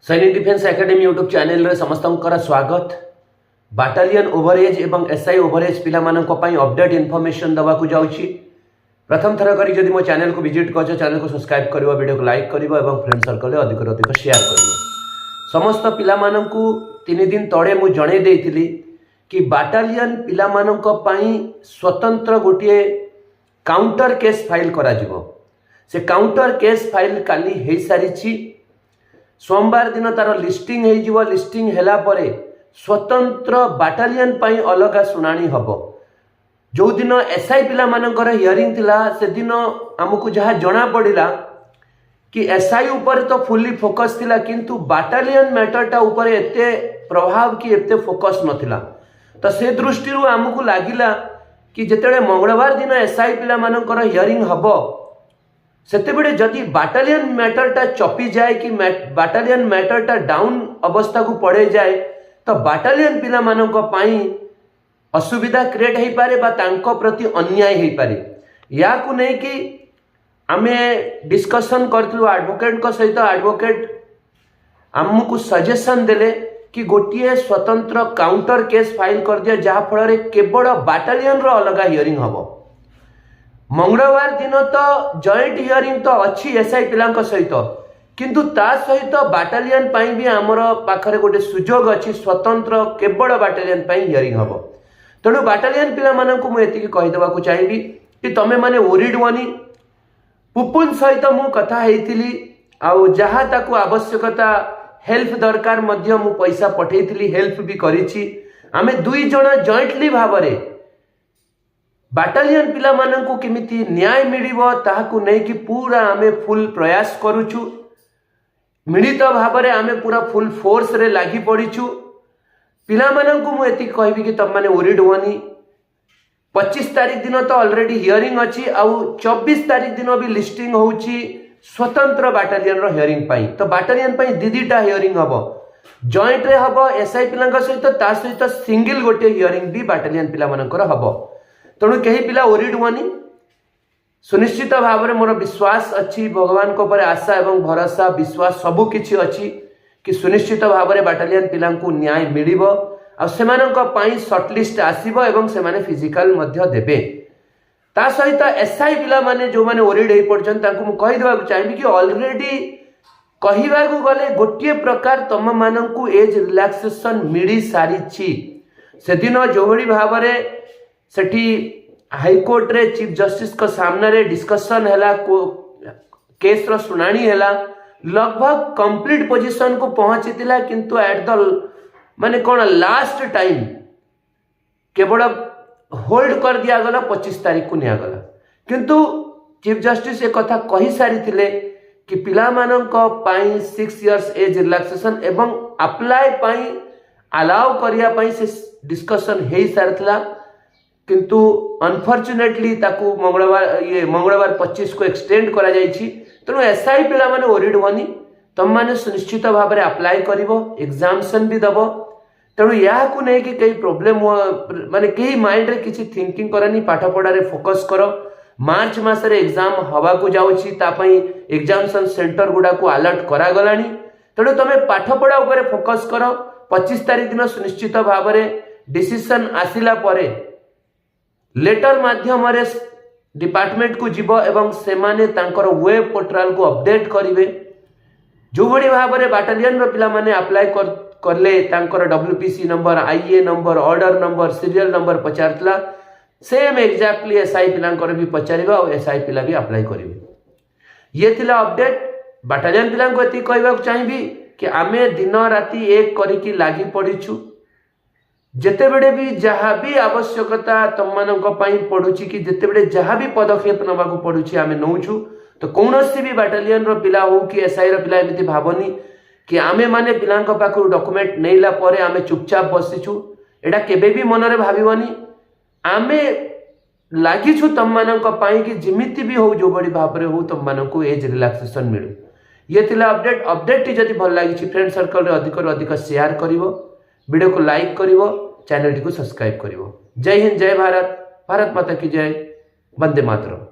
सैनिक defence academy YouTube channel रे समस्त स्वागत। बाटालियन ओवरेज एवं एसआई ओवरेज पिला अपडेट इनफॉरमेशन दवा को जाउछि। प्रथम थर करी जदि मो चैनल को विजिट कर चैनल को सब्सक्राइब करिवो, वीडियो को लाइक करिवो एवं फ्रेंड सर्कल रे अधिक अधिक शेयर करिवो। समस्त पिला माननकु 3 दिन तळे मु जणे देइथिली कि बाटालियन पिला माननक पई स्वतंत्र गोटिए काउंटर केस फाइल करा जिवो। से काउंटर केस फाइल काली हेई सारिछि। सोमवार दिन तार लिस्टिंग हो जीवो। लिस्टिंग हैला परे स्वतंत्र बाटालियन पाई अलग सुनानी हबो। जो दिन एसआई पिला मानकर हियरिंग थिला से दिन हमकु जहाँ जना पड़िला कि एसआई ऊपर तो फुल्ली फोकस थिला, किंतु बाटालियन मैटरटा ऊपर एते प्रभाव कि एते फोकस नथिला। तो से दृष्टि हमकु लागिला कि जेतेबे मंगलवार दिन एसआई पिला मानकर हियरिंग हबो सेतेबेले जदि बाटालियन मैटरटा चपी जाए कि बाटालियन मैटरटा डाउन अवस्था को पड़े जाए तो बाटालियन पिला मानक पाई असुविधा क्रिएट हो पारे बा तांको प्रति अन्याय हो पारे। या को नहीं कि आमे डिस्कशन करथलु एडवोकेट को सहित। एडवोकेट हमकु सजेशन देले कि गोटिए स्वतंत्र काउंटर केस फाइल कर दिया जहाँ फल केवल बाटालियन रो अलग हियरिंग हबो। मंगलवार दिन तो जॉइंट हियरिंग तो अच्छी एसआई पिला सहित, किंतु ता सहित बाटालियन पाई भी आमर पाखरे गोटे सुजोग अच्छी स्वतंत्र केवल बाटालियन पाई हियरिंग हबो। तेणु बाटालियन पिला माननकु मु एतिकी कहि देबाकु चाहिबी कि तमे माने ओरिड वनी पुपुन सहित मु कथा हेइतिली आउ जहाँ ताकू आवश्यकता हेल्प दरकार मध्य मु पैसा पठेइतिली, हेल्प भी करिछि। आमे दुई जण जॉइंटली भाबरे बाटालियन पिला माननकु केमिति न्याय मिलिबो ताहाकु नै कि पूरा आमे फुल प्रयास करूछु। मिलित भाबरे आमे पूरा फुल फोर्स रे लागि पड़ीछु। पिला माननकु मु एति कहबी कि तम माने ओरिड होनी। 25 तारिख दिन तो ऑलरेडी हियरिंग अछि आउ 24 तारिख दिन भी लिस्टिंग होउछि स्वतंत्र बाटालियन रो हियरिंग पाई। तो बाटालियन पाई दीदीटा हियरिंग हबो, जॉइंट रे हबो एसआई पिलांका सहित, ता सहित सिंगल गोटे हियरिंग भी बाटालियन पिला मानकर हबो। तेणु कहीं पिला ओरिड हुआनी। सुनिश्चित भाव में मोर विश्वास अच्छी, भगवान को पर आशा एवं भरोसा विश्वास सबू किछि अच्छी कि सुनिश्चित भाव में बाटालियन पिला न्याय मिलिबो आ सेमानक पई शॉर्टलिस्ट आसीबो एवं सेमाने फिजिकल मध्य देबे। ता सहित एसआई पिला माने जो माने ओरिड हे पड़छन तांको मु कहि देबा चाहिबी कि ऑलरेडी कहिबा को गले गोटिए प्रकार तम माननकु एज रिलैक्सेशन मिली सारिछि। से दिन जो भली भाव में सेठी हाईकोर्ट रे चीफ जस्टिस को सामने रे डिस्कशन हैला, केस रो सुनानी हैला, लगभग कंप्लीट पोजीशन को पहुंचीतिला, किंतु एट द माने कोन लास्ट टाइम केवल होल्ड कर दिया गला 25 तारीख को निया गला। किंतु चीफ जस्टिस एक कथा कहि सारी थिले कि पिला मानक पाई 6 इयर्स एज रिलैक्सेशन एवं अप्लाई पाई अलाउ करिया पाई से डिस्कशन हेई सारथिला, किंतु अनफॉर्चुनेटली ताकू मंगलवार 25 को एक्सटेंड करा जाइछि। तेणु एसआई पिला माने ओरिड होनी, तम माने सुनिश्चित भाव में अप्लाई करिवो, एग्जामिनेशन भी दबो। तेणु या को नै कि कई प्रॉब्लम माने कई माइंड रे किछि थिंकिंग करनी, पाठ पढ़ा रे फोकस करो। मार्च मास रे एग्जाम हवा को जाउछि, ता पई एग्जामिनेशन सेंटर गुडा को अलर्ट करा गलानी। तेणु तमे पाठ पढ़ा ऊपर फोकस करो। 25 तारिख दिन सुनिश्चित भाव में डिसीजन आसिला परे लेटर माध्यम रे डिपार्टमेंट को जीव एवं सेमाने तांकर वेब पोर्टल को अपडेट करिवे। जो बड़ी भाव में बाटालियन रो पिला माने अप्लाई करले तांकर WPC number, IA number, order number, serial number पचारतला, सेम एग्जैक्टली एसआई पिलांकर भी पचारिबा और एसआई पिला भी अप्लाई करिवे। ये थिला अपडेट। बाटालियन पिला को एति कहबा चाहिबी कि आमे दिन राति एक करिकी लागि पड़ीछु। जेते बेडे भी जहाँ भी आवश्यकता तम मानक पई पड़ुछि कि जेते बेडे जहाँ भी पदक्षेप नबा को पड़ुछि आमे नौछु। तो कौनसी भी बाटालियन रो पिला हो कि एसआई रो पिला एमिति भाबनी कि आमे माने पिलांक पाखरु डॉक्यूमेंट नैला परे आमे चुपचाप बसिछु। एडा केबे भी मन रे भाबिबनी। आमे लागिछु तम मानक पई कि जिमिति भी हो जो बड़ी भाव रे हो तम मानक एज रिलैक्सेशन मिलु। ये थिला अपडेट। अपडेट जदि भल लागिछि फ्रेंड सर्कल रे अधिक शेयर करिवो, वीडियो को लाइक करिवो, चैनल को सब्सक्राइब करिवो। जय हिंद, जय भारत, भारत माता की जय, वंदे मातरम।